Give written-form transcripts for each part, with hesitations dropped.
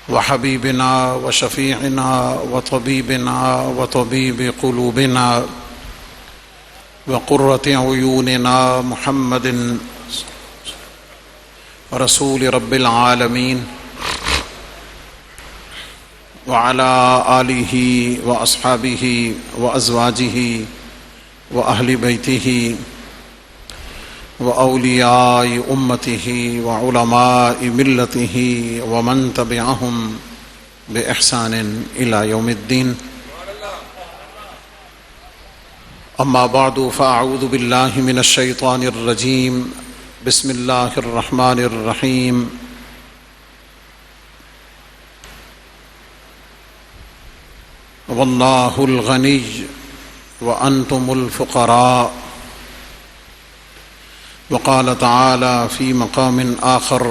وحبيبنا وشفيعنا وطبيبنا وطبيب قلوبنا وقرة عيوننا محمد رسول رب العالمين وعلى آله وأصحابه وأزواجه وأهل بيته وأولياء أمته وعلماء ملته ومن تبعهم بإحسان إلى يوم الدين. أما بعد فأعوذ بالله من الشيطان الرجيم. بسم الله الرحمن الرحيم. والله الغني وأنتم الفقراء. وقال تعالى في مقام آخر: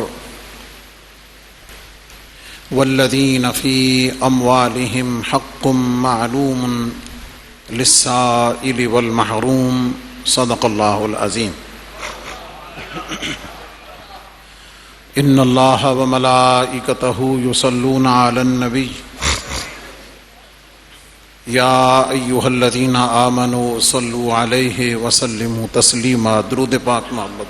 والذين في أموالهم حق معلوم للسائل والمحروم. صدق الله العظيم. إن الله وملائكته يصلون على النبي يا أيها الذين آمنوا صلوا عليه وسلموا تسليما. درود پاک محمد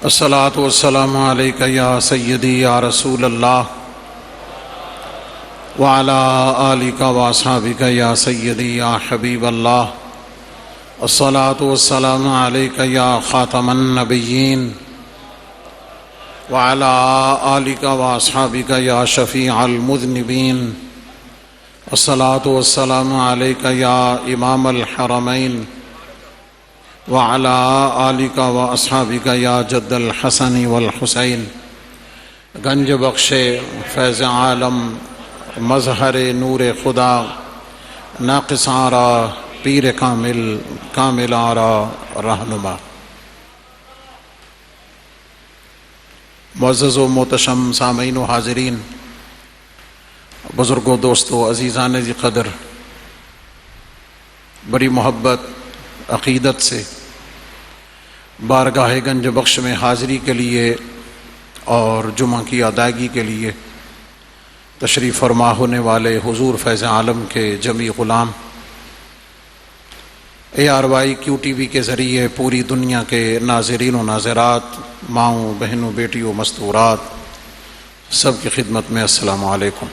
الصلاة والسلام عليك يا سيدي يا رسول الله وعلى آلك وأصحابك يا سيدي يا حبيب الله. الصلاة والسلام عليك يا خاتم النبيين وعلى آلك وأصحابك يا شفيع المذنبين. الصلاة والسلام عليك يا إمام الحرمين وعلى آلك وأصحابك يا جد الحسن والحسين. گنج بخش فیض عالم مظہر نور خدا ناقص آرا پیر کامل کامل آرا رہنما. معزز و محتشم سامعین و حاضرین، بزرگوں، دوستوں، عزیزان ذی قدر، بڑی محبت عقیدت سے بارگاہ گنج بخش میں حاضری کے لیے اور جمعہ کی ادائیگی کے لیے تشریف فرما ہونے والے حضور فیض عالم کے جمی غلام ARY QTV کے ذریعے پوری دنیا کے ناظرین و ناظرات، ماؤں، بہنوں، بیٹیوں، مستورات، سب کی خدمت میں السلام علیکم.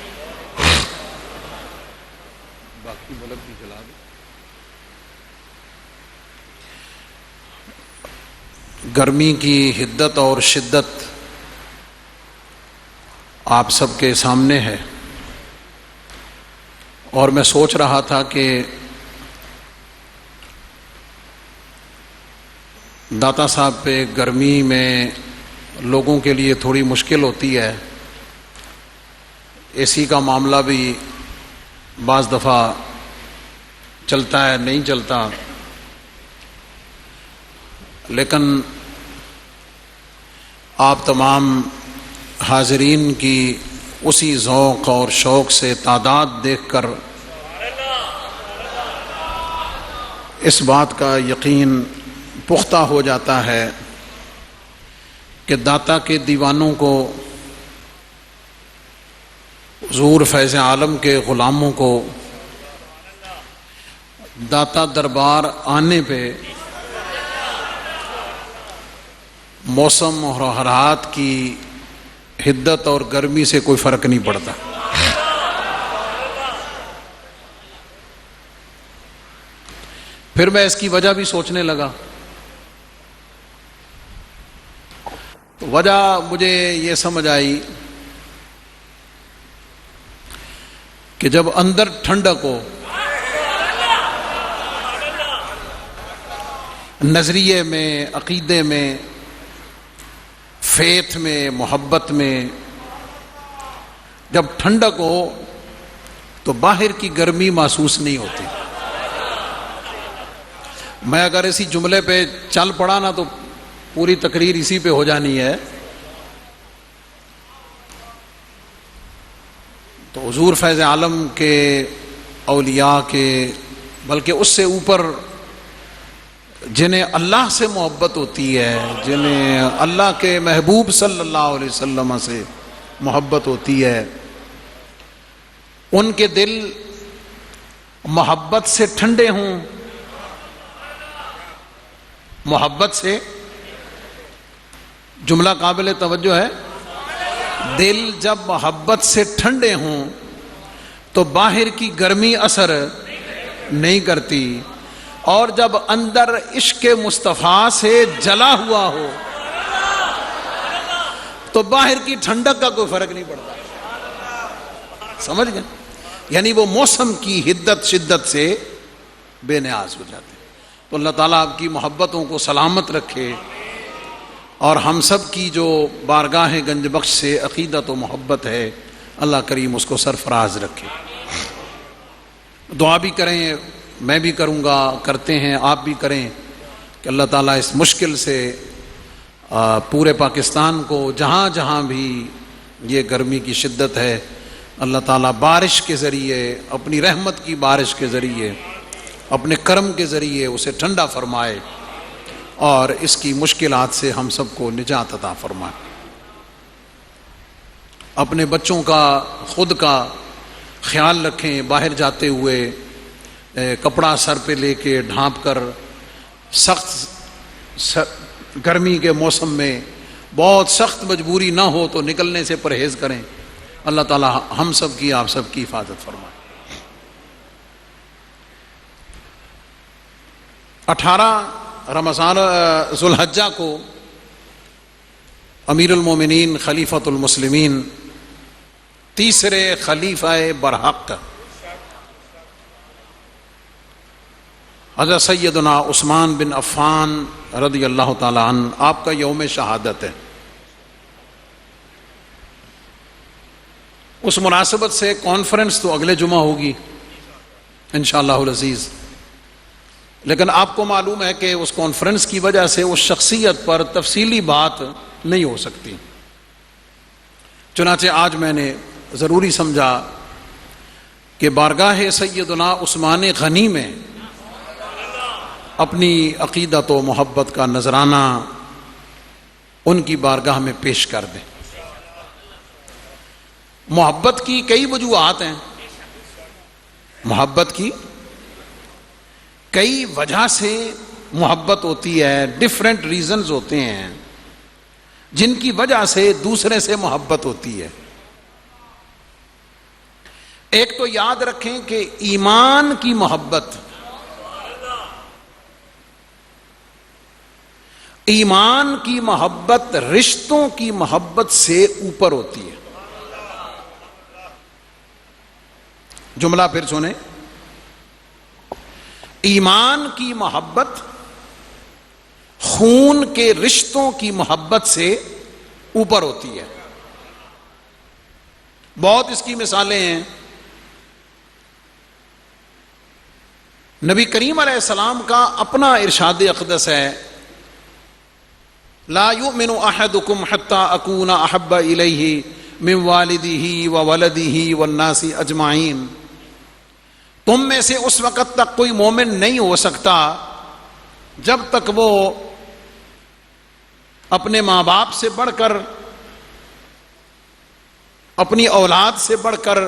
گرمی کی حدت اور شدت آپ سب کے سامنے ہے، اور میں سوچ رہا تھا کہ داتا صاحب پہ گرمی میں لوگوں کے لیے تھوڑی مشکل ہوتی ہے. AC کا معاملہ بھی بعض دفعہ چلتا ہے، نہیں چلتا، لیکن آپ تمام حاضرین کی اسی ذوق اور شوق سے تعداد دیکھ کر اس بات کا یقین پختہ ہو جاتا ہے کہ داتا کے دیوانوں کو، حضور فیض عالم کے غلاموں کو داتا دربار آنے پہ موسم اور حالات کی حدت اور گرمی سے کوئی فرق نہیں پڑتا. پھر میں اس کی وجہ بھی سوچنے لگا. وجہ مجھے یہ سمجھ آئی کہ جب اندر ٹھنڈک ہو، نظریے میں، عقیدے میں، فیتھ میں، محبت میں جب ٹھنڈک ہو تو باہر کی گرمی محسوس نہیں ہوتی. میں اگر اسی جملے پہ چل پڑا نا تو پوری تقریر اسی پہ ہو جانی ہے. تو حضور فیض عالم کے اولیاء کے، بلکہ اس سے اوپر جنہیں اللہ سے محبت ہوتی ہے، جنہیں اللہ کے محبوب صلی اللہ علیہ وسلم سے محبت ہوتی ہے، ان کے دل محبت سے ٹھنڈے ہوں، محبت سے، جملہ قابل توجہ ہے، دل جب محبت سے ٹھنڈے ہوں تو باہر کی گرمی اثر نہیں کرتی، اور جب اندر عشق مصطفیٰ سے جلا ہوا ہو تو باہر کی ٹھنڈک کا کوئی فرق نہیں پڑتا، سمجھ گئے؟ یعنی وہ موسم کی حدت شدت سے بے نیاز ہو جاتے ہیں۔ تو اللہ تعالیٰ آپ کی محبتوں کو سلامت رکھے، اور ہم سب کی جو بارگاہ گنج بخش سے عقیدت و محبت ہے، اللہ کریم اس کو سرفراز رکھے۔ دعا بھی کریں، میں بھی کروں گا، کرتے ہیں، آپ بھی کریں کہ اللہ تعالیٰ اس مشکل سے پورے پاکستان کو، جہاں جہاں بھی یہ گرمی کی شدت ہے، اللہ تعالیٰ بارش کے ذریعے، اپنی رحمت کی بارش کے ذریعے، اپنے کرم کے ذریعے اسے ٹھنڈا فرمائے، اور اس کی مشکلات سے ہم سب کو نجات عطا فرمائے۔ اپنے بچوں کا، خود کا خیال رکھیں، باہر جاتے ہوئے کپڑا سر پہ لے کے ڈھانپ کر، سخت گرمی کے موسم میں بہت سخت مجبوری نہ ہو تو نکلنے سے پرہیز کریں۔ اللہ تعالی ہم سب کی، آپ سب کی حفاظت فرمائے۔ 18 رمضان ذو الحجہ کو امیر المومنین خلیفۃ المسلمین، تیسرے خلیفہ برحق حضرت سیدنا عثمان بن عفان رضی اللہ تعالی عنہ، آپ کا یوم شہادت ہے۔ اس مناسبت سے کانفرنس تو اگلے جمعہ ہوگی انشاءاللہ العزیز، لیکن آپ کو معلوم ہے کہ اس کانفرنس کی وجہ سے اس شخصیت پر تفصیلی بات نہیں ہو سکتی، چنانچہ آج میں نے ضروری سمجھا کہ بارگاہ سیدنا عثمان غنی میں اپنی عقیدت و محبت کا نذرانہ ان کی بارگاہ میں پیش کر دیں۔ محبت کی کئی وجوہات ہیں، محبت کی کئی وجہ سے محبت ہوتی ہے، ڈیفرنٹ ریزنز ہوتے ہیں جن کی وجہ سے دوسرے سے محبت ہوتی ہے۔ ایک تو یاد رکھیں کہ ایمان کی محبت، ایمان کی محبت رشتوں کی محبت سے اوپر ہوتی ہے۔ جملہ پھر سنیں، ایمان کی محبت خون کے رشتوں کی محبت سے اوپر ہوتی ہے۔ بہت اس کی مثالیں ہیں۔ نبی کریم علیہ السلام کا اپنا ارشاد اقدس ہے، لا یؤمن احدکم حتی اکون احب الیہ من والدہ وولدہ والناس اجمعین، تم میں سے اس وقت تک کوئی مومن نہیں ہو سکتا جب تک وہ اپنے ماں باپ سے بڑھ کر، اپنی اولاد سے بڑھ کر،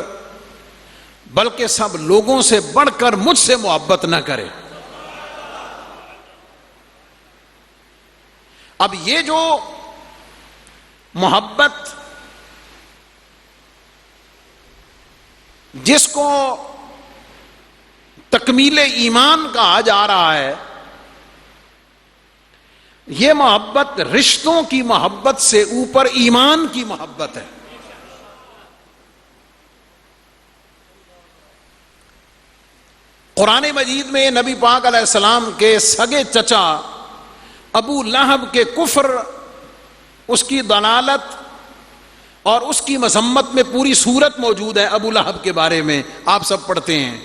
بلکہ سب لوگوں سے بڑھ کر مجھ سے محبت نہ کرے۔ اب یہ جو محبت جس کو تکمیل ایمان کہا جا رہا ہے، یہ محبت رشتوں کی محبت سے اوپر ایمان کی محبت ہے۔ قرآن مجید میں نبی پاک علیہ السلام کے سگے چچا ابو لہب کے کفر، اس کی ضلالت اور اس کی مذمت میں پوری سورت موجود ہے۔ ابو لہب کے بارے میں آپ سب پڑھتے ہیں۔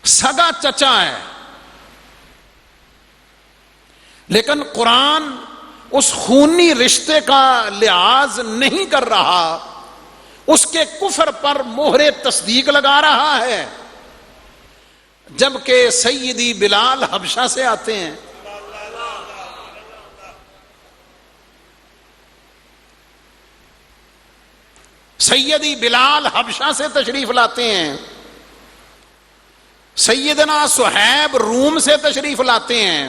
سگا چچا ہے، لیکن قرآن اس خونی رشتے کا لحاظ نہیں کر رہا، اس کے کفر پر مہر تصدیق لگا رہا ہے، جبکہ سیدی بلال حبشہ سے آتے ہیں. سیدی بلال حبشہ سے تشریف لاتے ہیں، سیدنا صہیب روم سے تشریف لاتے ہیں،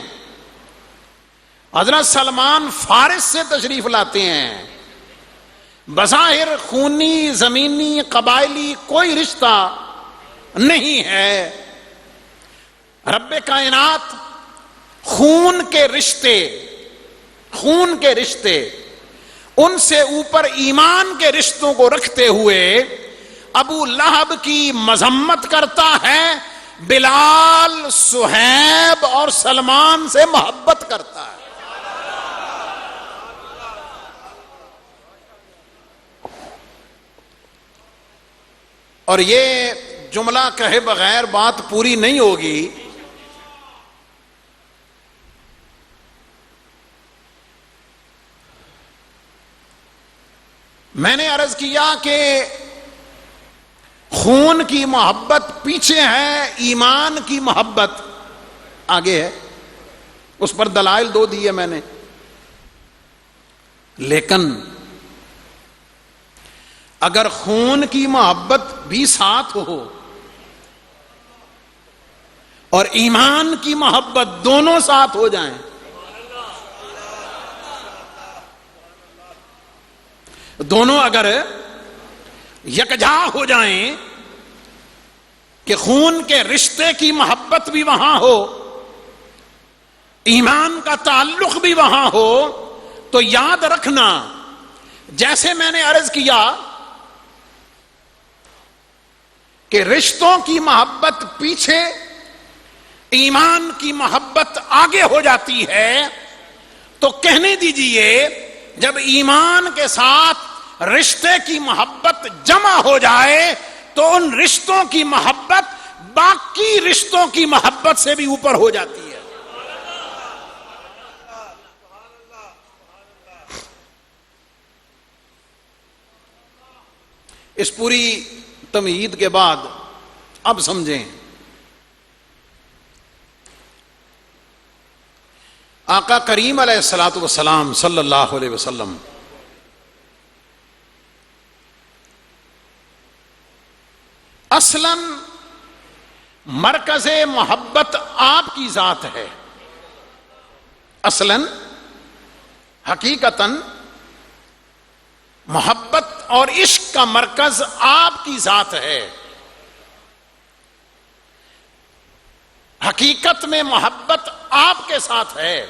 حضرت سلمان فارس سے تشریف لاتے ہیں. بظاہر خونی زمینی قبائلی کوئی رشتہ نہیں ہے. رب کائنات خون کے رشتے ان سے اوپر ایمان کے رشتوں کو رکھتے ہوئے ابو لہب کی مذمت کرتا ہے، بلال، صہیب اور سلمان سے محبت کرتا ہے. اور یہ جملہ کہے بغیر بات پوری نہیں ہوگی. میں نے عرض کیا کہ خون کی محبت پیچھے ہے، ایمان کی محبت آگے ہے. اس پر دلائل دو دیے میں نے. لیکن اگر خون کی محبت بھی ساتھ ہو اور ایمان کی محبت دونوں ساتھ ہو جائیں، دونوں اگر یکجا ہو جائیں کہ خون کے رشتے کی محبت بھی وہاں ہو، ایمان کا تعلق بھی وہاں ہو، تو یاد رکھنا، جیسے میں نے عرض کیا کہ رشتوں کی محبت پیچھے، ایمان کی محبت آگے ہو جاتی ہے، تو کہنے دیجئے جب ایمان کے ساتھ رشتے کی محبت جمع ہو جائے تو ان رشتوں کی محبت باقی رشتوں کی محبت سے بھی اوپر ہو جاتی ہے. اس پوری تمہید کے بعد اب سمجھیں، آقا کریم علیہ الصلوۃ والسلام صلی اللہ علیہ وسلم اصلاً مرکز محبت آپ کی ذات ہے. اصلاً حقیقتاً محبت اور عشق کا مرکز آپ کی ذات ہے. حقیقت میں محبت آپ کے ساتھ ہے،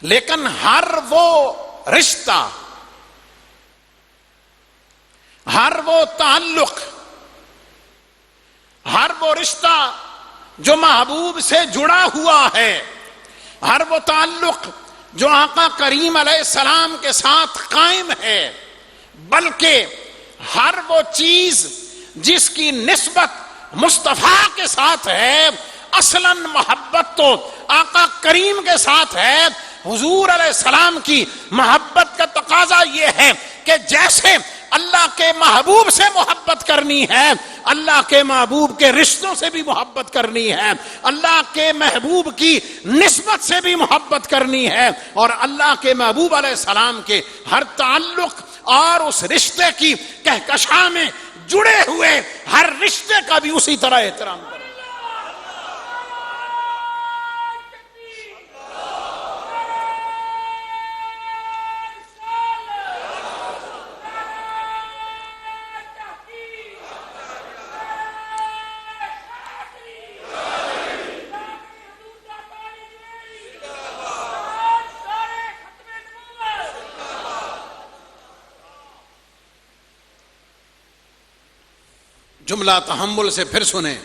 لیکن ہر وہ رشتہ، ہر وہ تعلق، ہر وہ رشتہ جو محبوب سے جڑا ہوا ہے، ہر وہ تعلق جو آقا کریم علیہ السلام کے ساتھ قائم ہے، بلکہ ہر وہ چیز جس کی نسبت مصطفیٰ کے ساتھ ہے، اصلاً محبت تو آقا کریم کے ساتھ ہے. حضور علیہ السلام کی محبت کا تقاضا یہ ہے کہ جیسے اللہ کے محبوب سے محبت کرنی ہے، اللہ کے محبوب کے رشتوں سے بھی محبت کرنی ہے، اللہ کے محبوب کی نسبت سے بھی محبت کرنی ہے، اور اللہ کے محبوب علیہ السلام کے ہر تعلق اور اس رشتے کی کہکشاں میں جڑے ہوئے ہر رشتے کا بھی اسی طرح احترام کرنا. جملہ تحمل سے پھر سنیں.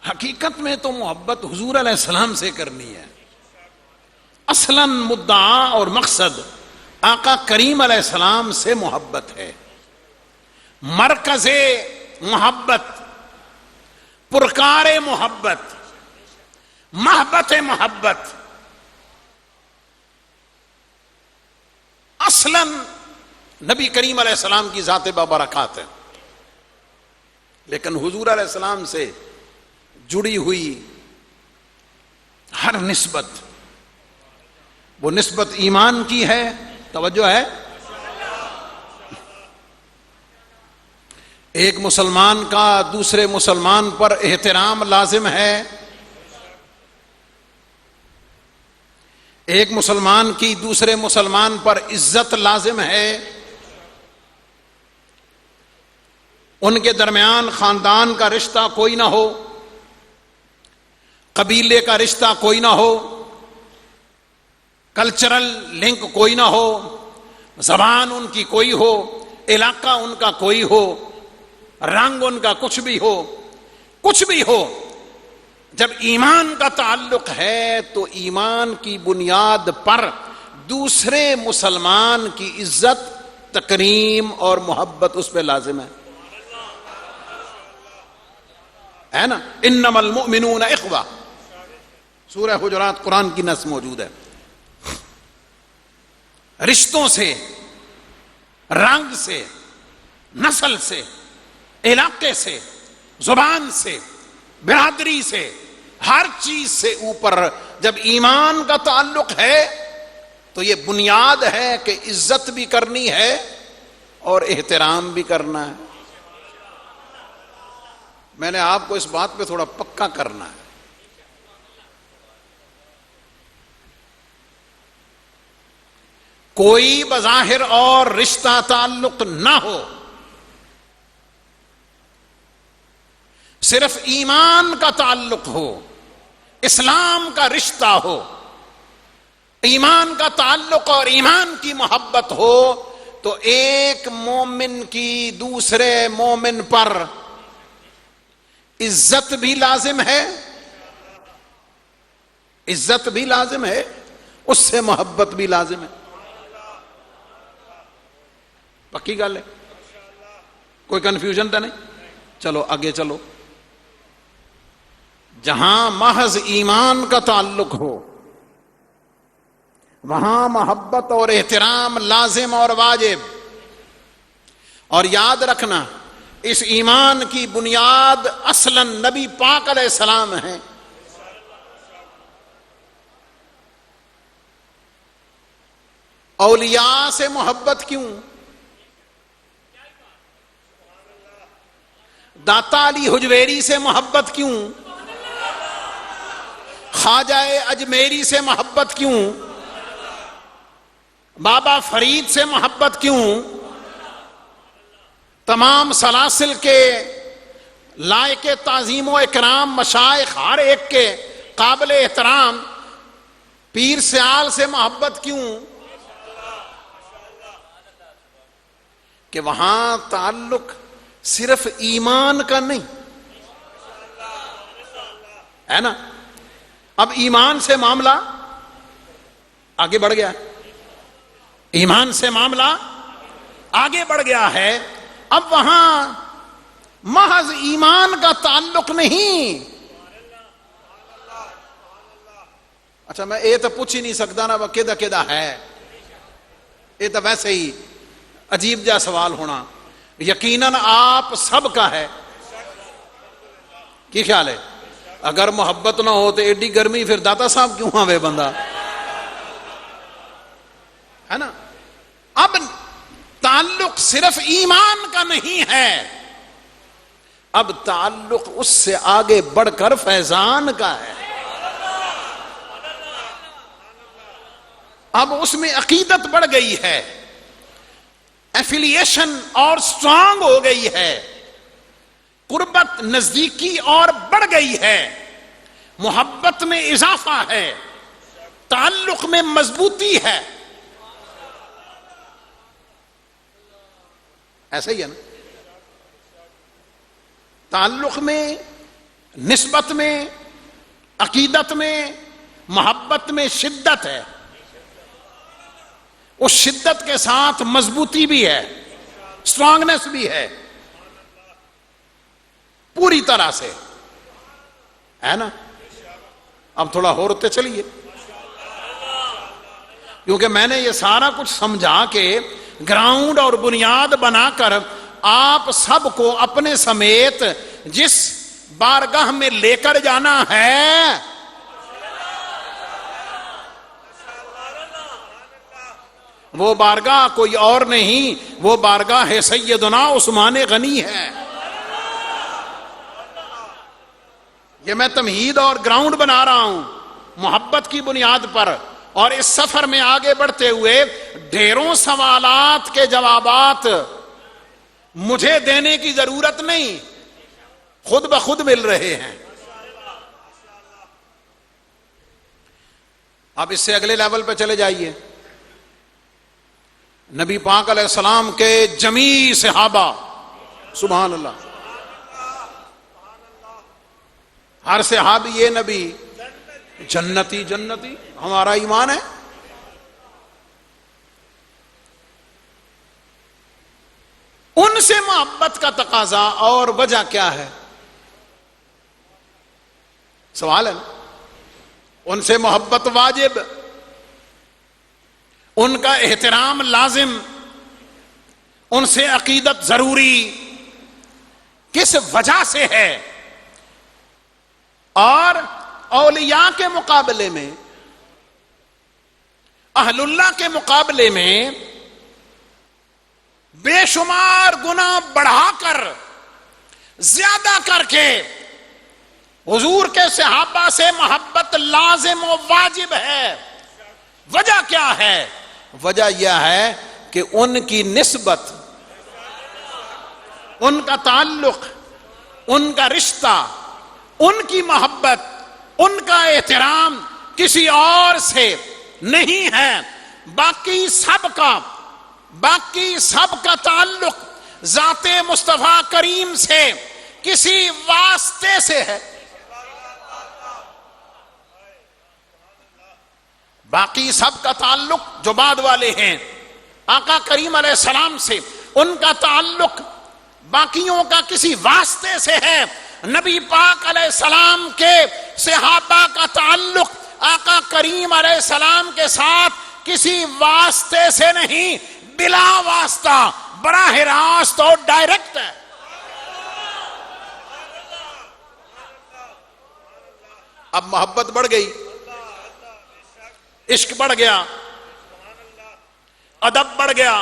حقیقت میں تو محبت حضور علیہ السلام سے کرنی ہے. اصلاً مدعا اور مقصد آقا کریم علیہ السلام سے محبت ہے. مرکز محبت، پرکار محبت، محبت محبت اصلاً نبی کریم علیہ السلام کی ذات بابرکات ہے، لیکن حضور علیہ السلام سے جڑی ہوئی ہر نسبت، وہ نسبت ایمان کی ہے، توجہ ہے، ایک مسلمان کا دوسرے مسلمان پر احترام لازم ہے، ایک مسلمان کی دوسرے مسلمان پر عزت لازم ہے، ان کے درمیان خاندان کا رشتہ کوئی نہ ہو، قبیلے کا رشتہ کوئی نہ ہو، کلچرل لنک کوئی نہ ہو، زبان ان کی کوئی ہو، علاقہ ان کا کوئی ہو، رنگ ان کا کچھ بھی ہو، کچھ بھی ہو، جب ایمان کا تعلق ہے تو ایمان کی بنیاد پر دوسرے مسلمان کی عزت، تکریم اور محبت اس پہ لازم ہے نا؟ انما المؤمنون اخوہ، سورہ حجرات قرآن کی نص موجود ہے۔ رشتوں سے، رنگ سے، نسل سے، علاقے سے، زبان سے، برادری سے، ہر چیز سے اوپر جب ایمان کا تعلق ہے تو یہ بنیاد ہے کہ عزت بھی کرنی ہے اور احترام بھی کرنا ہے۔ میں نے آپ کو اس بات پہ تھوڑا پکا کرنا ہے۔ کوئی بظاہر اور رشتہ تعلق نہ ہو، صرف ایمان کا تعلق ہو، اسلام کا رشتہ ہو، ایمان کا تعلق اور ایمان کی محبت ہو، تو ایک مومن کی دوسرے مومن پر عزت بھی لازم ہے، عزت بھی لازم ہے، اس سے محبت بھی لازم ہے۔ پکی گل ہے، کوئی کنفیوژن تو نہیں؟ چلو آگے چلو۔ جہاں محض ایمان کا تعلق ہو وہاں محبت اور احترام لازم اور واجب، اور یاد رکھنا اس ایمان کی بنیاد اصلاً نبی پاک علیہ السلام ہیں۔ اولیاء سے محبت کیوں؟ داتا علی حجویری سے محبت کیوں؟ خواجہ اجمیری سے محبت کیوں؟ بابا فرید سے محبت کیوں؟ تمام سلاسل کے لائق تعظیم و اکرام مشائخ ہر ایک کے قابل احترام پیر سیال سے محبت کیوں؟ کہ وہاں تعلق صرف ایمان کا نہیں ہے نا۔ اب ایمان سے معاملہ آگے بڑھ گیا، ایمان سے معاملہ آگے بڑھ گیا ہے۔ اب وہاں محض ایمان کا تعلق نہیں۔ اچھا میں یہ تو پوچھ ہی نہیں سکتا نا وہ کدا کدا ہے، یہ تو ویسے ہی عجیب جا سوال ہونا۔ یقیناً آپ سب کا ہے، کی خیال ہے؟ اگر محبت نہ ہو تو ایڈی گرمی پھر داتا صاحب کیوں آوے بندہ، ہے نا؟ اب تعلق صرف ایمان کا نہیں ہے، اب تعلق اس سے آگے بڑھ کر فیضان کا ہے۔ اب اس میں عقیدت بڑھ گئی ہے، ایفیلیشن اور سٹرانگ ہو گئی ہے، قربت نزدیکی اور بڑھ گئی ہے، محبت میں اضافہ ہے، تعلق میں مضبوطی ہے۔ ایسا ہی ہے نا؟ تعلق میں، نسبت میں، عقیدت میں، محبت میں شدت ہے، اس شدت کے ساتھ مضبوطی بھی ہے، سٹرانگنس بھی ہے، پوری طرح سے، ہے نا؟ اب تھوڑا ہوتے چلیے، کیونکہ میں نے یہ سارا کچھ سمجھا کہ گراؤنڈ اور بنیاد بنا کر آپ سب کو اپنے سمیت جس بارگاہ میں لے کر جانا ہے وہ بارگاہ کوئی اور نہیں، وہ بارگاہ ہے سیدنا عثمان غنی ہے۔ یہ میں تمہید اور گراؤنڈ بنا رہا ہوں محبت کی بنیاد پر، اور اس سفر میں آگے بڑھتے ہوئے ڈھیروں سوالات کے جوابات مجھے دینے کی ضرورت نہیں، خود بخود مل رہے ہیں۔ اب اس سے اگلے لیول پہ چلے جائیے، نبی پاک علیہ السلام کے جمیع صحابہ، سبحان اللہ، ہر صحابی یہ نبی جنتی جنتی، ہمارا ایمان ہے۔ ان سے محبت کا تقاضا اور وجہ کیا ہے؟ سوال ہے نا۔ ان سے محبت واجب، ان کا احترام لازم، ان سے عقیدت ضروری، کس وجہ سے ہے؟ اور اولیاء کے مقابلے میں، اہل اللہ کے مقابلے میں بے شمار گنا بڑھا کر، زیادہ کر کے حضور کے صحابہ سے محبت لازم و واجب ہے۔ وجہ کیا ہے؟ وجہ یہ ہے کہ ان کی نسبت، ان کا تعلق، ان کا رشتہ، ان کی محبت، ان کا احترام کسی اور سے نہیں ہے۔ باقی سب کا تعلق ذات مصطفیٰ کریم سے کسی واسطے سے ہے۔ باقی سب کا تعلق جو بعد والے ہیں آقا کریم علیہ السلام سے، ان کا تعلق باقیوں کا کسی واسطے سے ہے۔ نبی پاک علیہ السلام کے صحابہ کا تعلق آقا کریم علیہ السلام کے ساتھ کسی واسطے سے نہیں، بلا واسطہ، براہ راست اور ڈائریکٹ ہے۔ اب محبت بڑھ گئی، عشق بڑھ گیا، ادب بڑھ گیا،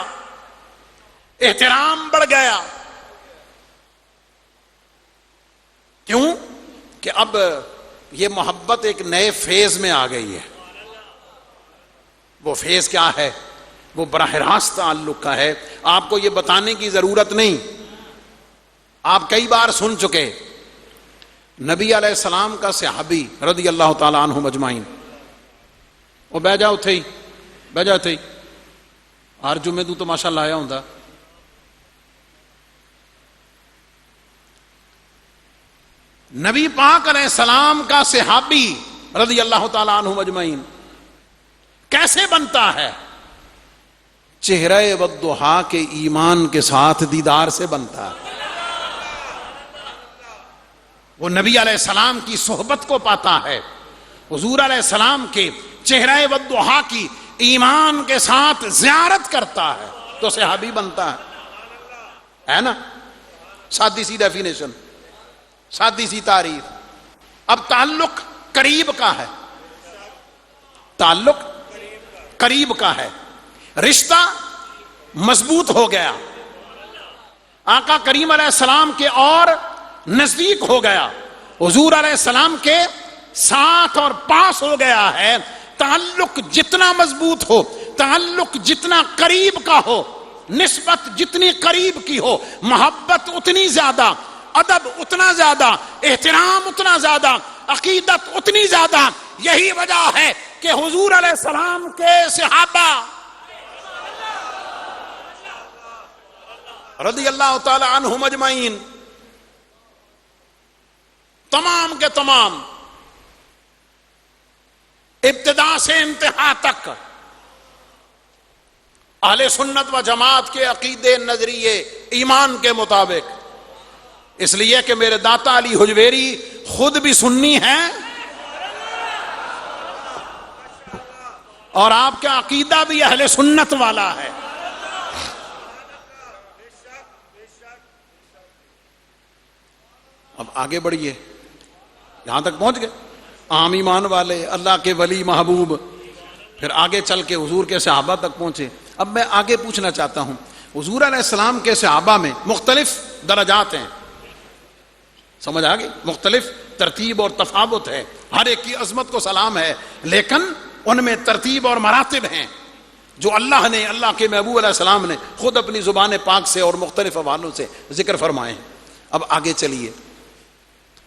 احترام بڑھ گیا۔ کیوں؟ کہ اب یہ محبت ایک نئے فیز میں آ گئی ہے۔ وہ فیز کیا ہے؟ وہ براہ راست تعلق کا ہے، آپ کو یہ بتانے کی ضرورت نہیں، آپ کئی بار سن چکے۔ نبی علیہ السلام کا صحابی رضی اللہ تعالی عنہ مجمعین، وہ بہ جاؤ تھے ہی، بہ جاؤ تھے ہی، ہر جمعے تو ماشاءاللہ آیا ہوں۔ نبی پاک علیہ السلام کا صحابی رضی اللہ تعالی عنہ مجمعین کیسے بنتا ہے؟ چہرہ والضحا کے ایمان کے ساتھ دیدار سے بنتا ہے۔ وہ نبی علیہ السلام کی صحبت کو پاتا ہے، حضور علیہ السلام کے چہرہ والضحا کی ایمان کے ساتھ زیارت کرتا ہے تو صحابی بنتا ہے نا۔ سادی سی ڈیفینیشن، سادی سی تعریف۔ اب تعلق قریب کا ہے، تعلق قریب کا ہے، رشتہ مضبوط ہو گیا، آقا کریم علیہ السلام کے اور نزدیک ہو گیا، حضور علیہ السلام کے ساتھ اور پاس ہو گیا ہے۔ تعلق جتنا مضبوط ہو، تعلق جتنا قریب کا ہو، نسبت جتنی قریب کی ہو، محبت اتنی زیادہ، ادب اتنا زیادہ، احترام اتنا زیادہ، عقیدت اتنی زیادہ۔ یہی وجہ ہے کہ حضور علیہ السلام کے صحابہ رضی اللہ تعالی عنہ مجمعین تمام کے تمام ابتدا سے انتہا تک اہل سنت و جماعت کے عقیدے، نظریے، ایمان کے مطابق، اس لیے کہ میرے داتا علی حجویری خود بھی سنی ہیں اور آپ کا عقیدہ بھی اہل سنت والا ہے۔ اب آگے بڑھیے، یہاں تک پہنچ گئے، عام ایمان والے، اللہ کے ولی محبوب، پھر آگے چل کے حضور کے صحابہ تک پہنچے۔ اب میں آگے پوچھنا چاہتا ہوں، حضور علیہ السلام کے صحابہ میں مختلف درجات ہیں، سمجھ آ گئی؟ مختلف ترتیب اور تفاوت ہے، ہر ایک کی عظمت کو سلام ہے، لیکن ان میں ترتیب اور مراتب ہیں جو اللہ نے، اللہ کے محبوب علیہ السلام نے خود اپنی زبان پاک سے اور مختلف حوالوں سے ذکر فرمائے ہیں۔ اب آگے چلیے،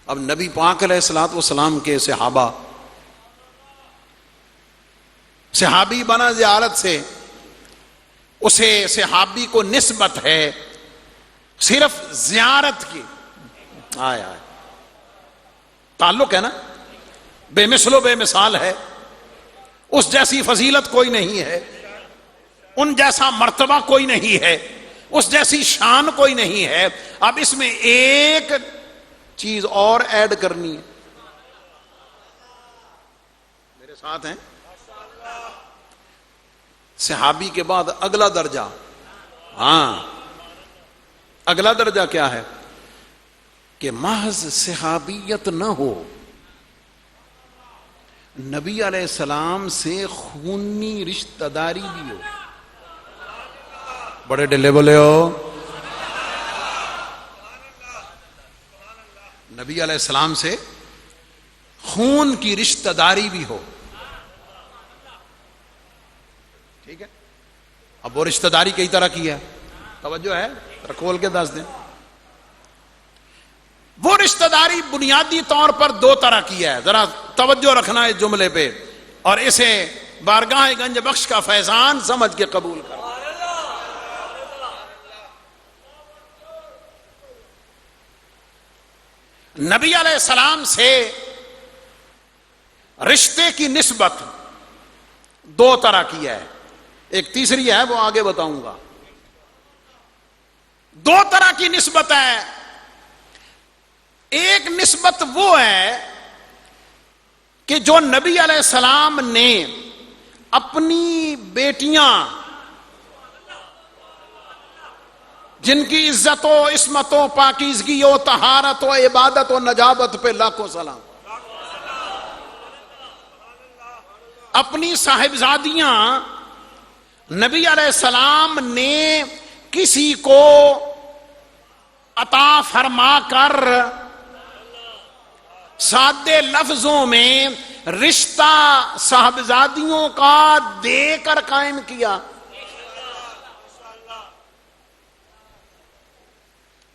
اب نبی پاک علیہ الصلوۃ والسلام کے صحابہ، صحابی بنا زیارت سے، اسے صحابی کو نسبت ہے صرف زیارت کی، آئے آئے تعلق ہے نا، بے مثل و بے مثال ہے، اس جیسی فضیلت کوئی نہیں ہے، ان جیسا مرتبہ کوئی نہیں ہے، اس جیسی شان کوئی نہیں ہے۔ اب اس میں ایک چیز اور ایڈ کرنی ہے، میرے ساتھ ہیں؟ صحابی کے بعد اگلا درجہ، ہاں اگلا درجہ کیا ہے کہ محض صحابیت نہ ہو، نبی علیہ السلام سے خونی رشتہ داری بھی ہو۔ بڑے ڈلے بولے ہو، نبی علیہ السلام سے خون کی رشتہ داری بھی ہو، ٹھیک ہے؟ اب وہ رشتہ داری کئی طرح کی ہے، توجہ ہے؟ کھول کے دس دیں۔ وہ رشتہ داری بنیادی طور پر دو طرح کی ہے، ذرا توجہ رکھنا ہے جملے پہ، اور اسے بارگاہ گنج بخش کا فیضان سمجھ کے قبول کر۔ نبی علیہ السلام سے رشتے کی نسبت دو طرح کی ہے، ایک تیسری ہے وہ آگے بتاؤں گا۔ دو طرح کی نسبت ہے، ایک نسبت وہ ہے کہ جو نبی علیہ السلام نے اپنی بیٹیاں جن کی عزت و عصمت و پاکیزگی و طہارت و عبادت و نجابت پہ لاکھوں سلام، اپنی صاحبزادیاں نبی علیہ السلام نے کسی کو عطا فرما کر سادے لفظوں میں رشتہ صاحبزادیوں کا دے کر قائم کیا۔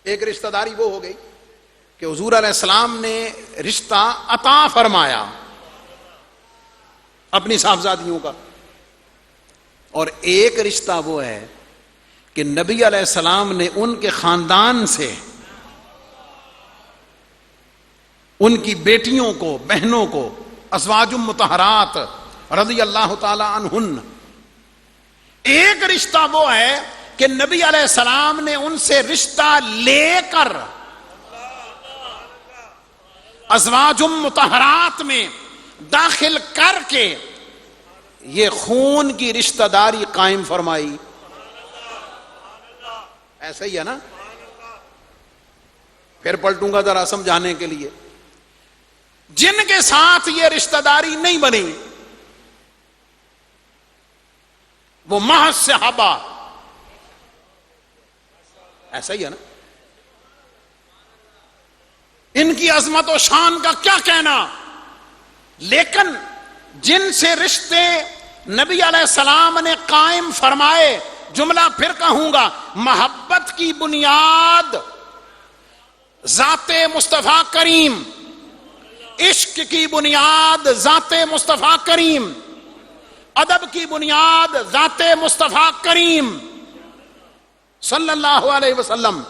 ایک رشتہ داری وہ ہو گئی کہ حضور علیہ السلام نے رشتہ عطا فرمایا اپنی صاحبزادیوں کا، اور ایک رشتہ وہ ہے کہ نبی علیہ السلام نے ان کے خاندان سے ان کی بیٹیوں کو، بہنوں کو، ازواج مطہرات رضی اللہ تعالی عنہن، ایک رشتہ وہ ہے کہ نبی علیہ السلام نے ان سے رشتہ لے کر ازواج مطہرات میں داخل کر کے یہ خون کی رشتہ داری قائم فرمائی۔ ایسا ہی ہے نا؟ پھر پلٹوں گا ذرا سمجھانے کے لیے۔ جن کے ساتھ یہ رشتہ داری نہیں بنی وہ محض صحابہ، ایسا ہی ہے نا؟ ان کی عظمت و شان کا کیا کہنا، لیکن جن سے رشتے نبی علیہ السلام نے قائم فرمائے، جملہ پھر کہوں گا، محبت کی بنیاد ذات مصطفیٰ کریم، عشق کی بنیاد ذات مصطفیٰ کریم، ادب کی بنیاد ذات مصطفیٰ کریم صلی اللہ علیہ وسلم،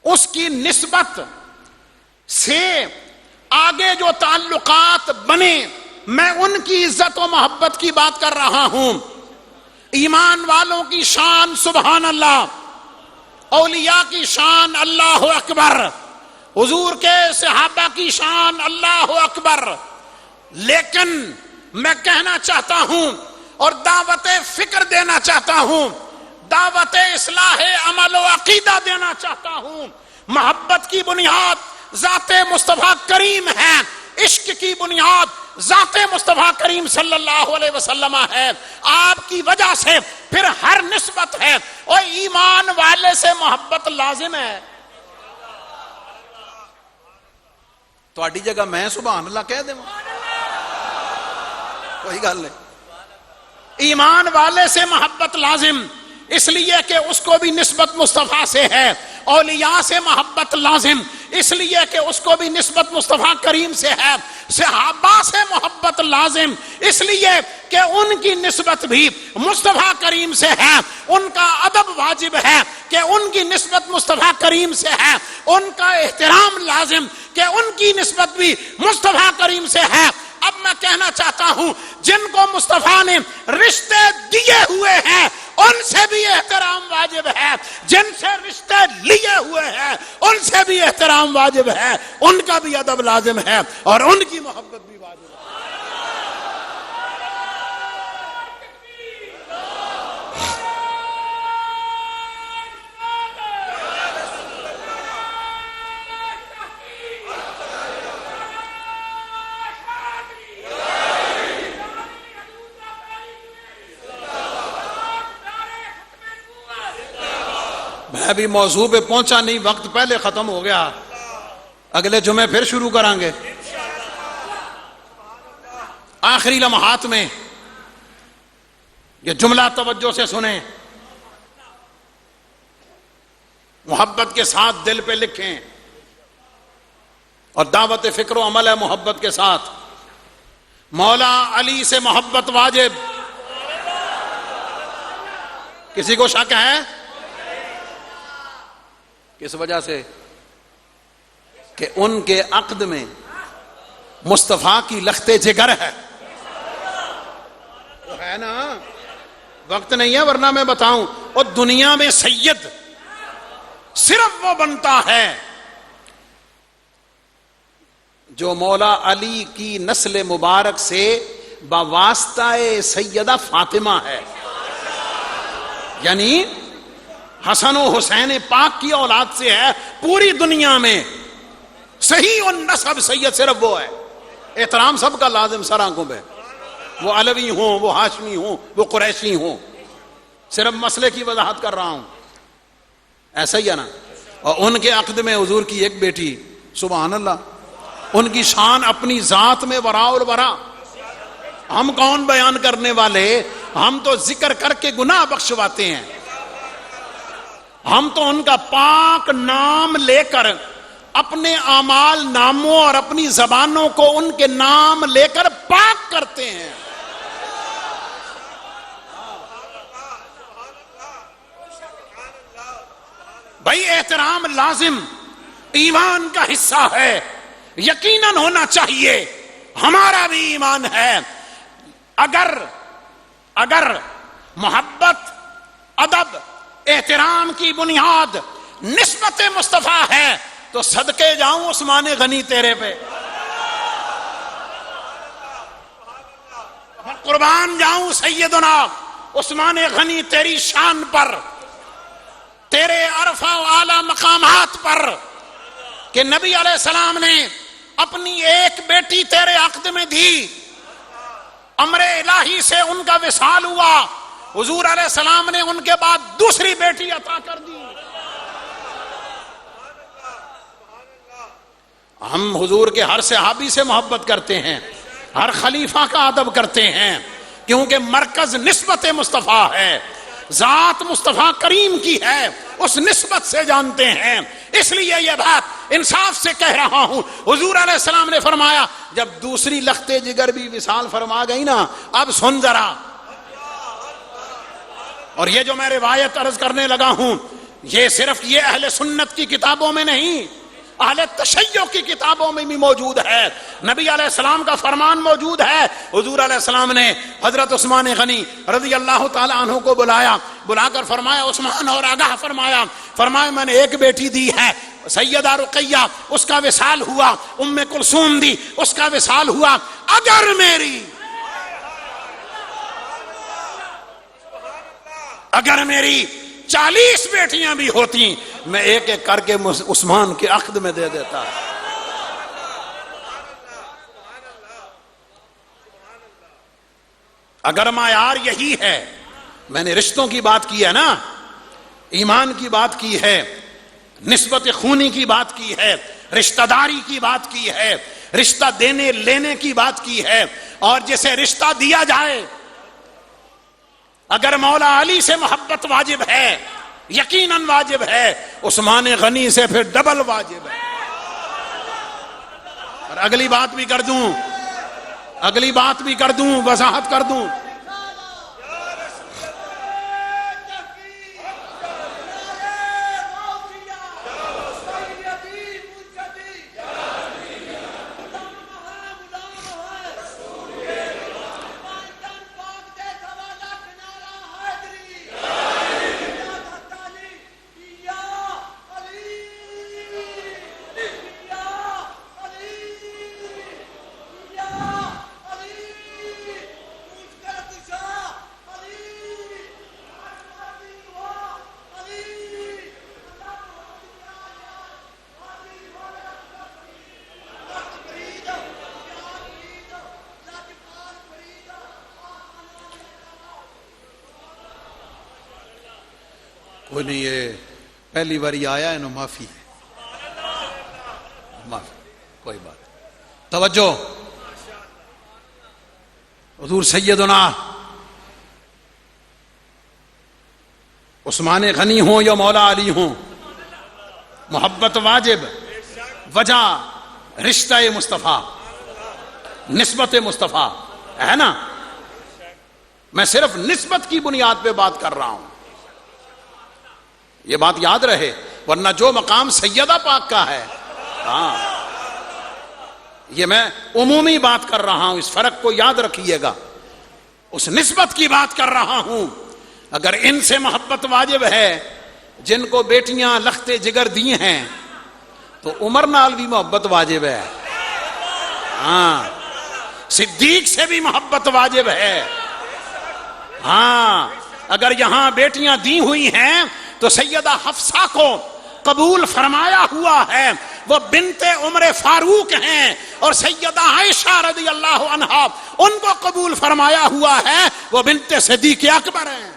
اس کی نسبت سے آگے جو تعلقات بنے، میں ان کی عزت و محبت کی بات کر رہا ہوں۔ ایمان والوں کی شان سبحان اللہ، اولیاء کی شان اللہ اکبر، حضور کے صحابہ کی شان اللہ اکبر، لیکن میں کہنا چاہتا ہوں اور دعوت فکر دینا چاہتا ہوں، دعوت اصلاح عمل و عقیدہ دینا چاہتا ہوں، محبت کی بنیاد ذات مصطفیٰ کریم ہے، عشق کی بنیاد ذات مصطفیٰ کریم صلی اللہ علیہ وسلم ہے، آپ کی وجہ سے پھر ہر نسبت ہے، اور ایمان والے سے محبت لازم ہے۔ تھوڑی جگہ میں سبحان اللہ کہہ دوں، کوئی گل نہیں۔ ایمان والے سے محبت لازم، اس لیے کہ اس کو بھی نسبت مصطفیٰ سے ہے۔ اولیاء سے محبت لازم، اس لیے کہ اس کو بھی نسبت مصطفیٰ کریم سے ہے۔ صحابہ سے محبت لازم، اس لیے کہ ان کی نسبت بھی مصطفیٰ کریم سے ہے۔ ان کا ادب واجب ہے کہ ان کی نسبت مصطفیٰ کریم سے ہے۔ ان کا احترام لازم کہ ان کی نسبت بھی مصطفیٰ کریم سے ہے۔ اب میں کہنا چاہتا ہوں، جن کو مصطفیٰ نے رشتے دیے ہوئے ہیں ان سے بھی احترام واجب ہے، جن سے رشتے لیے ہوئے ہیں ان سے بھی احترام واجب ہے، ان کا بھی ادب لازم ہے اور ان کی محبت بھی واجب ہے۔ میں ابھی موضوع پہ پہنچا نہیں، وقت پہلے ختم ہو گیا، اگلے جمعے پھر شروع کریں گے۔ آخری لمحات میں یہ جملہ توجہ سے سنیں، محبت کے ساتھ دل پہ لکھیں، اور دعوت فکر و عمل ہے محبت کے ساتھ۔ مولا علی سے محبت واجب، کسی کو شک ہے؟ کس وجہ سے؟ کہ ان کے عقد میں مصطفیٰ کی لخت جگر ہے، تو ہے نا؟ وقت نہیں ہے ورنہ میں بتاؤں، اور دنیا میں سید صرف وہ بنتا ہے جو مولا علی کی نسل مبارک سے بواسطہ سیدہ فاطمہ ہے، یعنی حسن و حسین پاک کی اولاد سے ہے۔ پوری دنیا میں صحیح النسب سید صرف وہ ہے۔ احترام سب کا لازم سر آنکھوں پہ، وہ علوی ہوں، وہ ہاشمی ہوں، وہ قریشی ہوں، صرف مسئلے کی وضاحت کر رہا ہوں، ایسا ہی ہے نا؟ اور ان کے عقد میں حضور کی ایک بیٹی، سبحان اللہ، ان کی شان اپنی ذات میں وراء الورا۔ ہم کون بیان کرنے والے، ہم تو ذکر کر کے گناہ بخشواتے ہیں، ہم تو ان کا پاک نام لے کر اپنے اعمال ناموں اور اپنی زبانوں کو ان کے نام لے کر پاک کرتے ہیں۔ بھائی احترام لازم، ایمان کا حصہ ہے، یقیناً ہونا چاہیے، ہمارا بھی ایمان ہے۔ اگر محبت، ادب، احترام کی بنیاد نسبت مصطفیٰ ہے تو صدقے جاؤں عثمان غنی تیرے پہ، قربان جاؤں سیدنا عثمان غنی تیری شان پر، تیرے عرفہ و اعلیٰ مقامات پر، کہ نبی علیہ السلام نے اپنی ایک بیٹی تیرے عقد میں دی، امر الہی سے ان کا وصال ہوا، حضور علیہ السلام نے ان کے بعد دوسری بیٹی عطا کر دی۔ ہم حضور کے ہر صحابی سے محبت کرتے ہیں، ہر خلیفہ کا ادب کرتے ہیں، کیونکہ مرکز نسبت مصطفیٰ ہے، ذات مصطفیٰ کریم کی ہے، اس نسبت سے جانتے ہیں۔ اس لیے یہ بات انصاف سے کہہ رہا ہوں، حضور علیہ السلام نے فرمایا جب دوسری لخت جگر بھی وصال فرما گئی نا، اب سن ذرا، اور یہ جو میں روایت عرض کرنے لگا ہوں، یہ صرف یہ اہل سنت کی کتابوں میں نہیں، اہل تشیع کی کتابوں میں بھی موجود ہے۔ نبی علیہ السلام کا فرمان موجود ہے، حضور علیہ السلام نے حضرت عثمان غنی رضی اللہ تعالی عنہ کو بلا کر فرمایا، عثمان اور آگاہ فرمایا میں نے ایک بیٹی دی ہے سیدہ رقیہ، اس کا وصال ہوا، ام کلثوم دی، اس کا وصال ہوا، اگر میری 40 بیٹیاں بھی ہوتی میں ایک ایک کر کے عثمان کے عقد میں دے دیتا. اگر معیار یہی ہے، میں نے رشتوں کی بات کی ہے نا، ایمان کی بات کی ہے، نسبت خونی کی بات کی ہے، رشتہ داری کی بات کی ہے، رشتہ دینے لینے کی بات کی ہے، اور جسے رشتہ دیا جائے اگر مولا علی سے محبت واجب ہے، یقیناً واجب ہے، عثمان غنی سے پھر ڈبل واجب ہے. اور اگلی بات بھی کر دوں وضاحت کر دوں. کوئی نہیں، یہ پہلی باری آیا ہے نا، معافی ہے، معافی، کوئی بات. توجہ، حضور سیدنا عثمان غنی ہوں یا مولا علی ہوں، محبت واجب، وجہ رشتہ مصطفیٰ، نسبت مصطفیٰ ہے نا. میں صرف نسبت کی بنیاد پہ بات کر رہا ہوں، یہ بات یاد رہے، ورنہ جو مقام سیدہ پاک کا ہے، ہاں، یہ میں عمومی بات کر رہا ہوں، اس فرق کو یاد رکھیے گا. اس نسبت کی بات کر رہا ہوں. اگر ان سے محبت واجب ہے جن کو بیٹیاں لخت جگر دی ہیں، تو عمر نال بھی محبت واجب ہے، ہاں، صدیق سے بھی محبت واجب ہے، ہاں. اگر یہاں بیٹیاں دی ہوئی ہیں تو سیدہ حفصہ کو قبول فرمایا ہوا ہے، وہ بنت عمر فاروق ہیں، اور سیدہ عائشہ رضی اللہ عنہا ان کو قبول فرمایا ہوا ہے، وہ بنت صدیق اکبر ہیں.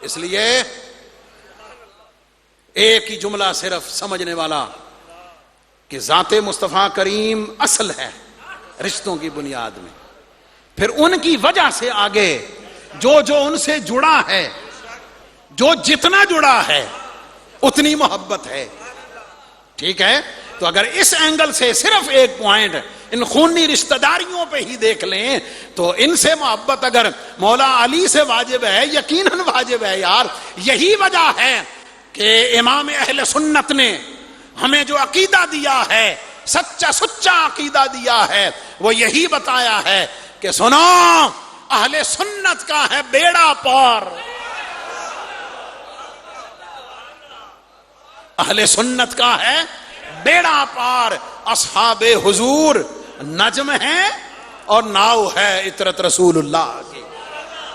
اس لیے ایک ہی جملہ صرف سمجھنے والا کہ ذات مصطفیٰ کریم اصل ہے رشتوں کی بنیاد میں، پھر ان کی وجہ سے آگے جو ان سے جڑا ہے، جو جتنا جڑا ہے اتنی محبت ہے. ٹھیک ہے؟ تو اگر اس اینگل سے صرف ایک پوائنٹ ان خونی رشتہ داریوں پہ ہی دیکھ لیں تو ان سے محبت اگر مولا علی سے واجب ہے، یقیناً واجب ہے یار. یہی وجہ ہے کہ امام اہل سنت نے ہمیں جو عقیدہ دیا ہے، سچا عقیدہ دیا ہے، وہ یہی بتایا ہے کہ سنو، اہل سنت کا ہے بیڑا پار، اہل سنت کا ہے بیڑا پار. اصحاب حضور نجم ہے اور ناؤ ہے عطرت رسول اللہ کی.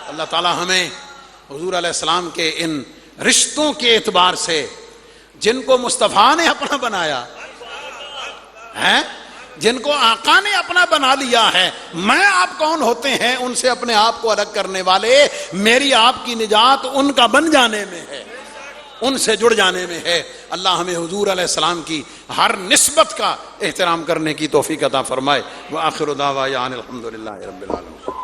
اللہ تعالی ہمیں حضور علیہ السلام کے ان رشتوں کے اعتبار سے جن کو مصطفیٰ نے اپنا بنایا ہے، جن کو آقا نے اپنا بنا لیا ہے، میں آپ کون ہوتے ہیں ان سے اپنے آپ کو الگ کرنے والے؟ میری آپ کی نجات ان کا بن جانے میں ہے، ان سے جڑ جانے میں ہے. اللہ ہمیں حضور علیہ السلام کی ہر نسبت کا احترام کرنے کی توفیق عطا فرمائے. وآخر دعوانا ان الحمدللہ رب العالمین.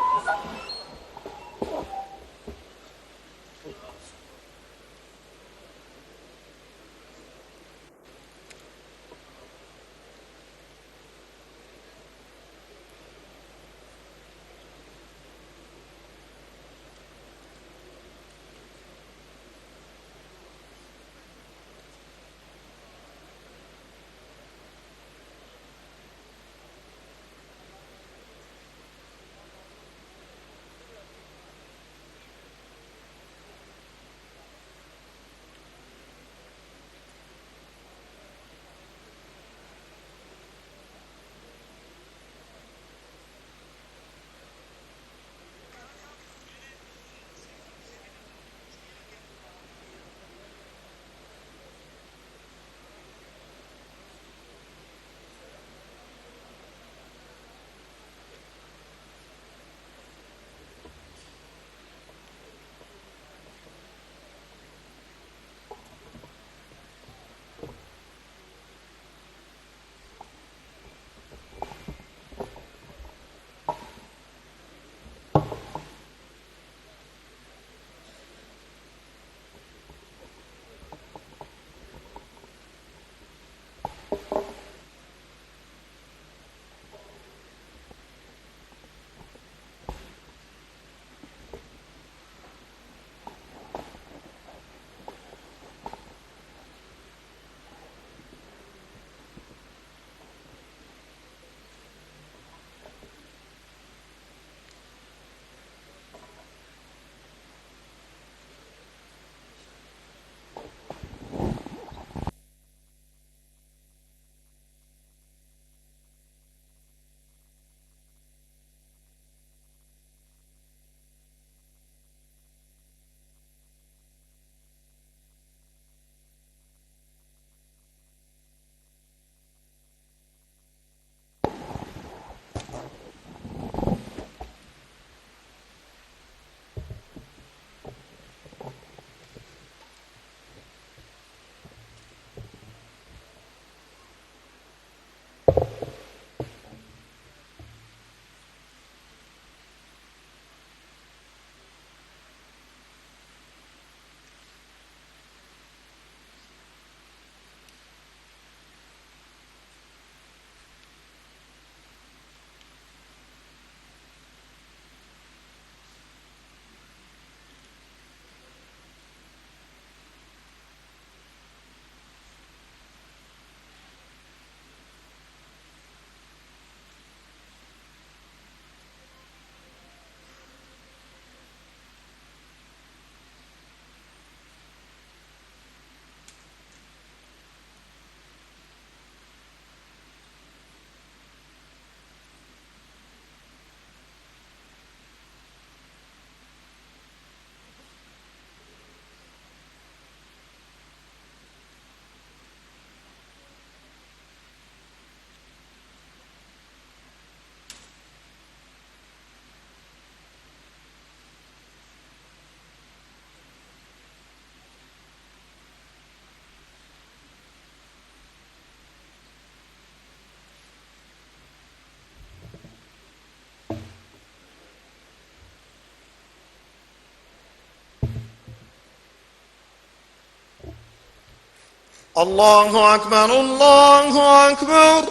الله أكبر الله أكبر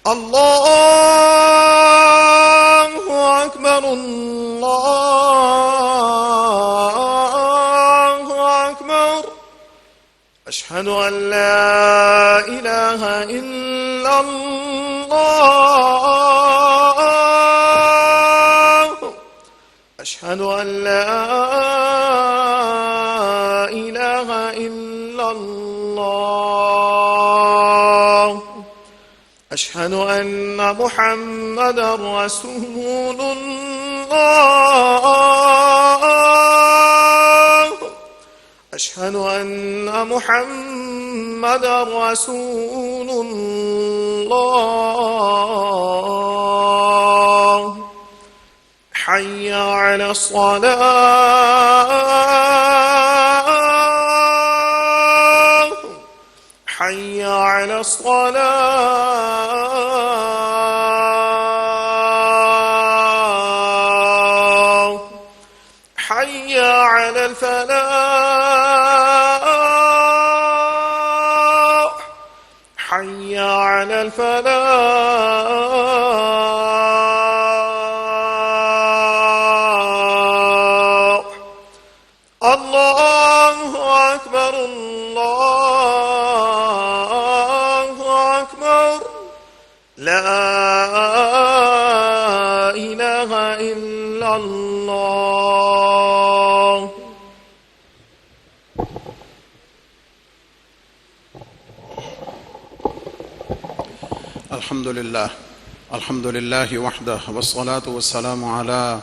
الله أكبر الله أكبر أشهد أن لا إله إلا الله أشهد أن لا إله إلا الله أشهد أن محمدا رسول الله أشهد أن محمدا رسول الله حي على الصلاة حي على الصلاة حي على الفلاح حي على الفلاح الله أكبر الله أكبر لا إله إلا الله. الحمد لله وحده والصلاة والسلام على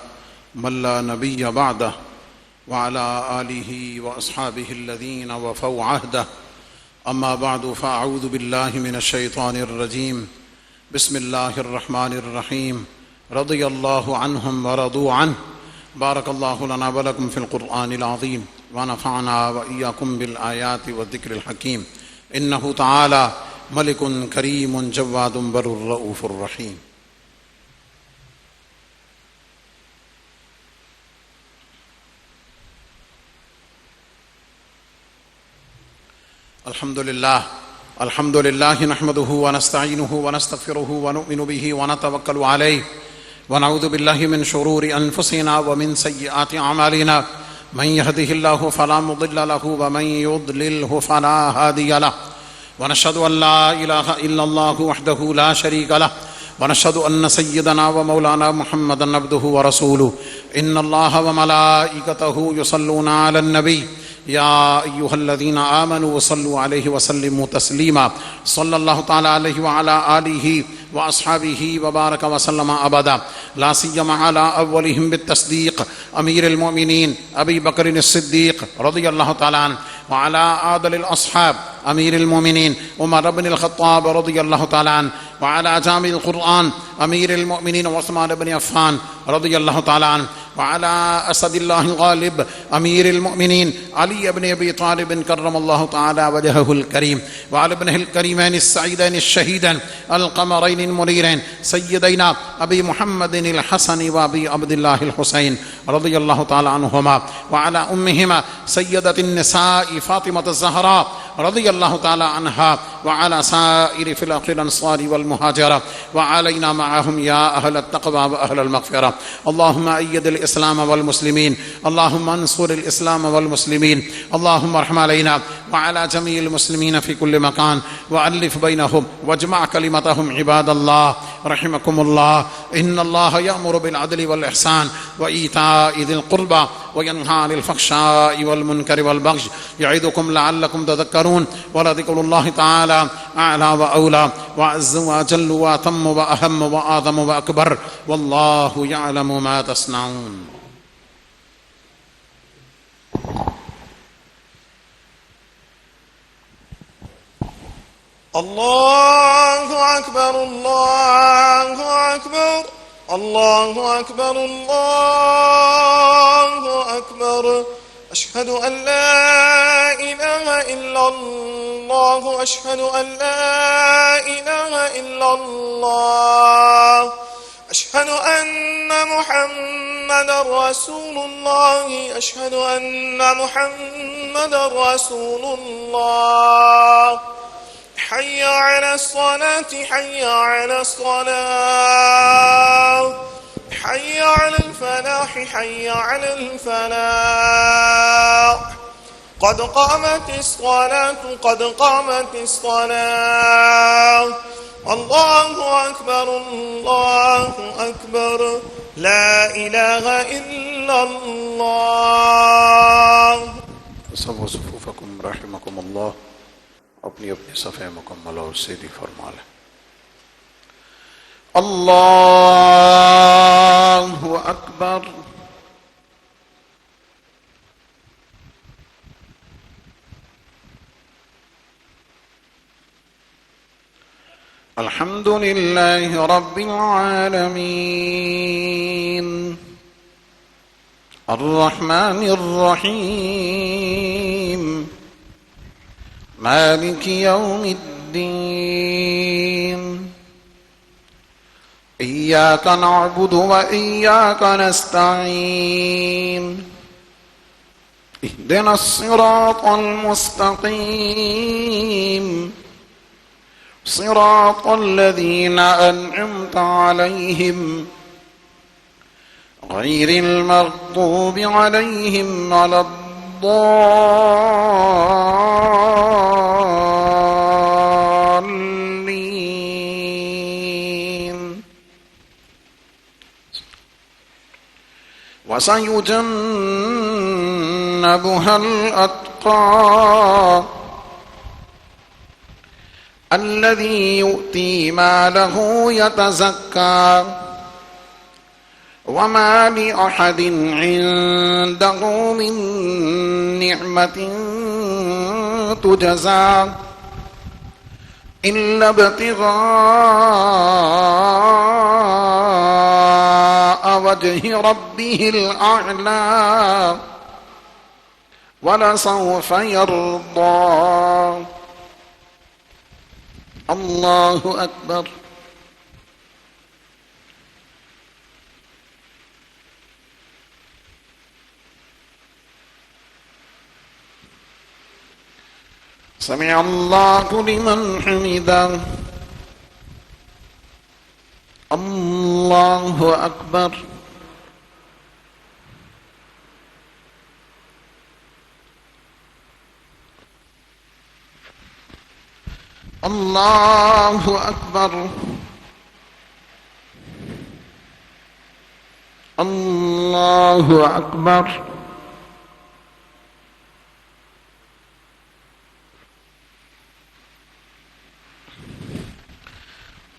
من لا نبي بعده وعلى آله وأصحابه الذين وفوا عهده أما بعد فأعوذ بالله من الشيطان الرجيم بسم الله الرحمن الرحيم رضي الله عنهم ورضوا عنه بارك الله لنا ولكم في القرآن العظيم ونفعنا وإياكم بالآيات والذكر الحكيم إنه تعالى ملك كريم جواد بر رؤوف رحيم. الحمد لله نحمده ونستعينه ونستغفره ونؤمن به ونتوكل عليه ونعوذ بالله من شرور أنفسنا ومن سيئات أعمالنا من يهده الله فلا مضل له ومن يضلله فلا هادي له ونشهد أن لا إله إلا الله وحده لا شريك له ونشهد أن سيدنا ومولانا محمدا عبده ورسوله إن الله وملائكته يصلون على النبي يا أيها الذين آمنوا صلوا عليه وسلموا تسليما صلى الله تعالى عليه وعلى آله وأصحابه وبارك وسلم أبدا لا سيما على أولهم بالتصديق أمير المؤمنين أبي بكر الصديق رضي الله تعالى عنه وعلى عادل الأصحاب أمير المؤمنين عمر بن الخطاب رضي الله تعالى عنه وعلى جامع القرآن أمير المؤمنين عثمان بن عفان رضي الله تعالى عنه وعلى أسد الله الغالب أمير المؤمنين علي بن أبي طالب كرم الله تعالى وجهه الكريم وعلى ابنه الكريمين السعيدين الشهيدين القمرين المنيرين سيدينا أبي محمد الحسن وأبي عبد الله الحسين رضي الله تعالى عنهما وعلى أمهما سيدة النساء فاطمة الزهراء رضي الله تعالى عنها وعلى سائر فلاح الأنصار والمهاجرة وعلينا معهم يا أهل التقوى وأهل المغفرة. اللهم أيد الإسلام والمسلمين اللهم انصر الإسلام والمسلمين اللهم ارحم علينا وعلى جميع المسلمين في كل مكان وألف بينهم واجمع كلمتهم عباد الله رحمكم الله. إن الله يأمر بالعدل والإحسان وإيتاء ذي القربى وينهى عن الفحشاء والمنكر والبغي يعظكم لعلكم تذكرون ولذكر الله تعالى أعلى وأولى وأعز وأجل وأتم وأهم وأعظم وأكبر والله يعلم ما تصنعون. الله أكبر الله أكبر الله أكبر الله أكبر أشهد أن لا إله إلا الله أشهد أن لا إله إلا الله أشهد أن محمدا رسول الله أشهد أن محمدا رسول الله حي على الصلاة حي على الصلاة حي على الفلاح حي على الفلاح قد قامت الصلاة قد قامت الصلاة الله أكبر الله أكبر لا إله إلا الله. سووا صفوفکم رحمکم اللہ. اپنی اپنی صفحے مکمل اور سیدھی فرما لیں. اللہ اکبر. الحمد لله رب العالمين الرحمن الرحيم مالك يوم الدين إياك نعبد وإياك نستعين اهدنا الصراط المستقيم صراط الذين أنعمت عليهم غير المغضوب عليهم ولا الضالين. وسيجنبها الأتقى الذي يؤتي ماله يتزكى وما لأحد عنده من نعمة تجزى إلا ابتغاء وجه ربه الأعلى ولسوف يرضى. اللہ اکبر. سمع اللہ لمن حمدہ. اللہ اکبر. اللہ اکبر. اللہ اکبر.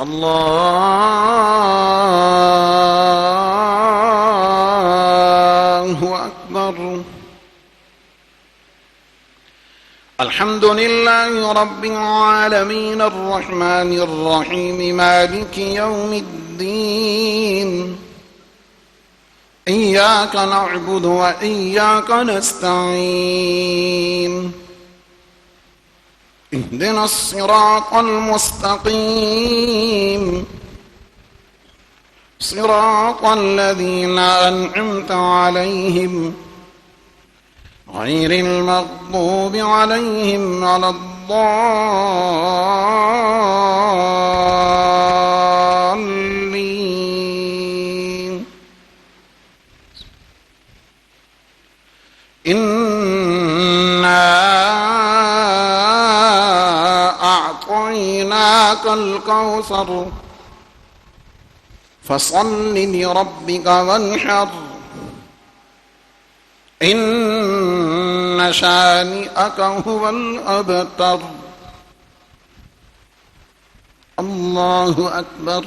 اللہ اکبر. الحمد لله رب العالمين الرحمن الرحيم مالك يوم الدين إياك نعبد وإياك نستعين اهدنا الصراط المستقيم صراط الذين أنعمت عليهم غير المغضوب عليهم ولا الضالين. إنا أعطيناك الكوثر فصل لربك وانحر إن شانئك هو الأبتر. الله أكبر.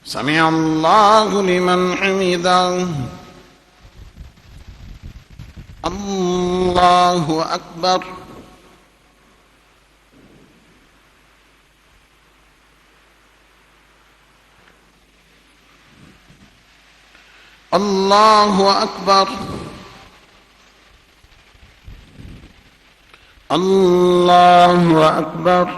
سمع الله لمن حمده. الله أكبر. الله أكبر. اللہ اکبر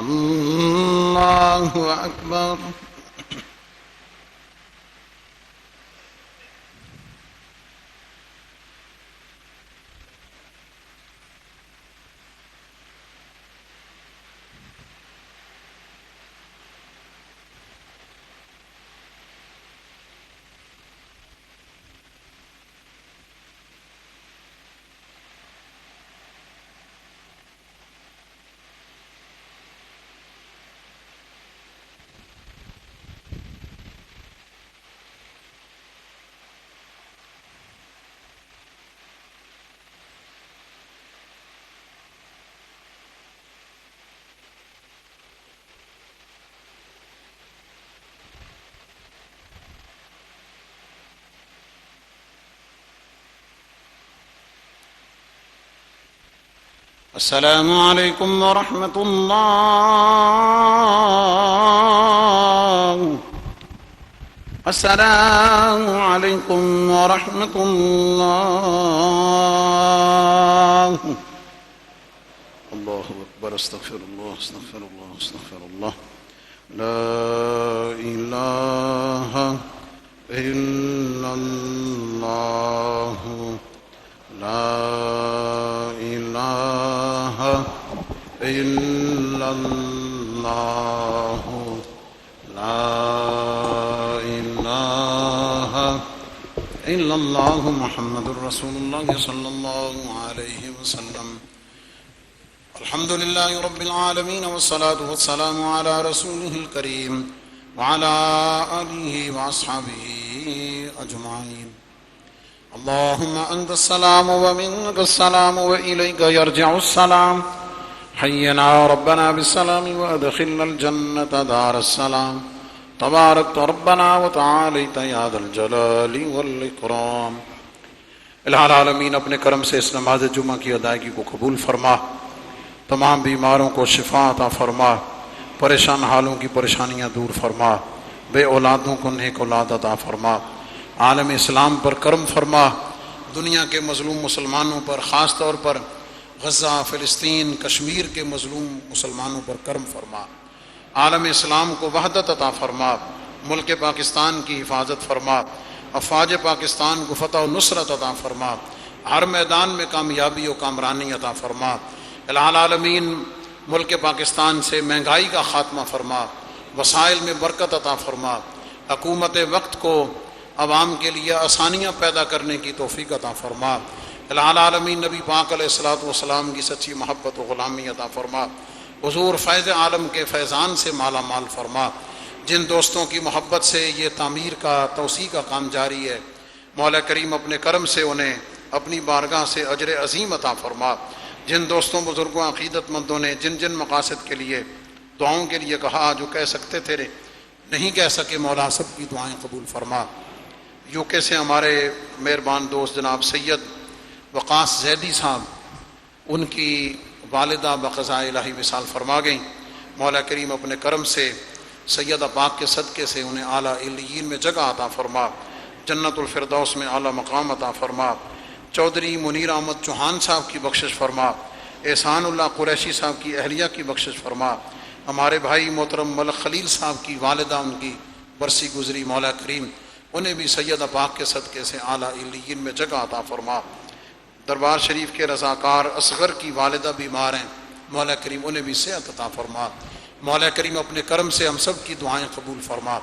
اللہ اکبر السلام علیکم ورحمۃ اللہ السلام علیکم ورحمۃ اللہ اللہ اکبر استغفر اللہ استغفر اللہ استغفر اللہ لا الہ الا اللہ لا الہ الا اللہ لا الہ الا اللہ محمد رسول اللہ صلی اللہ علیہ وسلم الحمد للہ رب العالمین والصلاة والسلام علی رسولہ الکریم وعلی آلہ واصحابہ اجمعین اللهم أنت السلام ومنك السلام وإليك يرجع السلام حينا ربنا بالسلام وأدخلنا الجنة دار السلام تبارك ربنا وتعاليت يا ذا الجلال والإكرام العالمین اپنے کرم سے اس نماز جمعہ کی ادائیگی کو قبول فرما، تمام بیماروں کو شفا عطا فرما، پریشان حالوں کی پریشانیاں دور فرما، بے اولادوں کو نیک اولاد عطا فرما، عالم اسلام پر کرم فرما، دنیا کے مظلوم مسلمانوں پر، خاص طور پر غزہ، فلسطین، کشمیر کے مظلوم مسلمانوں پر کرم فرما، عالم اسلام کو وحدت عطا فرما، ملک پاکستان کی حفاظت فرما، افواج پاکستان کو فتح و نصرت عطا فرما، ہر میدان میں کامیابی و کامرانی عطا فرما، الہ العالمین ملک پاکستان سے مہنگائی کا خاتمہ فرما، وسائل میں برکت عطا فرما، حکومت وقت کو عوام کے لیے آسانیاں پیدا کرنے کی توفیق عطا فرما، الہ العالمین نبی پاک علیہ الصلوۃ والسلام کی سچی محبت و غلامی عطا فرما، حضور فیض عالم کے فیضان سے مالا مال فرما، جن دوستوں کی محبت سے یہ تعمیر کا توسیع کا کام جاری ہے مولا کریم اپنے کرم سے انہیں اپنی بارگاہ سے اجر عظیم عطا فرما، جن دوستوں بزرگوں عقیدت مندوں نے جن جن مقاصد کے لیے دعاؤں کے لیے کہا، جو کہہ سکتے تھے نہیں کہہ سکے، مولا سب کی دعائیں قبول فرما۔ یو کے سے ہمارے مہربان دوست جناب سید وقاص زیدی صاحب، ان کی والدہ بقضاء الہی وصال فرما گئیں، مولا کریم اپنے کرم سے سیدہ پاک کے صدقے سے انہیں اعلیٰ علیین میں جگہ عطا فرما، جنت الفردوس میں اعلیٰ مقام عطا فرما، چودھری منیر احمد چوہان صاحب کی بخشش فرما، احسان اللہ قریشی صاحب کی اہلیہ کی بخشش فرما، ہمارے بھائی محترم ملک خلیل صاحب کی والدہ ان کی برسی گزری، مولا کریم انہیں بھی سیدہ پاک کے صدقے سے اعلیٰ علیین میں جگہ عطا فرما۔ دربار شریف کے رضاکار اصغر کی والدہ بیمار ہیں، مولا کریم انہیں بھی صحت عطا فرما، مولا کریم اپنے کرم سے ہم سب کی دعائیں قبول فرما،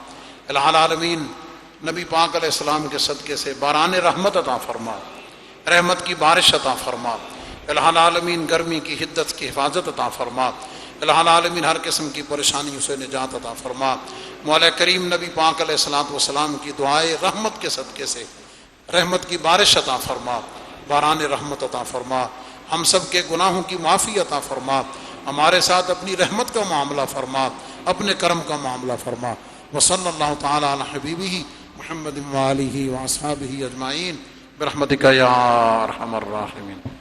الہ العالمین نبی پاک علیہ السلام کے صدقے سے باران رحمت عطا فرما، رحمت کی بارش عطا فرما، الہ العالمین گرمی کی حدت کی حفاظت عطا فرما، الہ العالمین ہر قسم کی پریشانیوں سے نجات عطا فرما، مولا کریم نبی پاک علیہ السلام کی دعائے رحمت کے صدقے سے رحمت کی بارش عطا فرما، باران رحمت عطا فرما، ہم سب کے گناہوں کی معافی عطا فرما، ہمارے ساتھ اپنی رحمت کا معاملہ فرما، اپنے کرم کا معاملہ فرما، وصلی اللہ تعالی علی حبیبہ محمد وآلہ واصحابہ اجمعین برحمتک یا ارحم الراحمین۔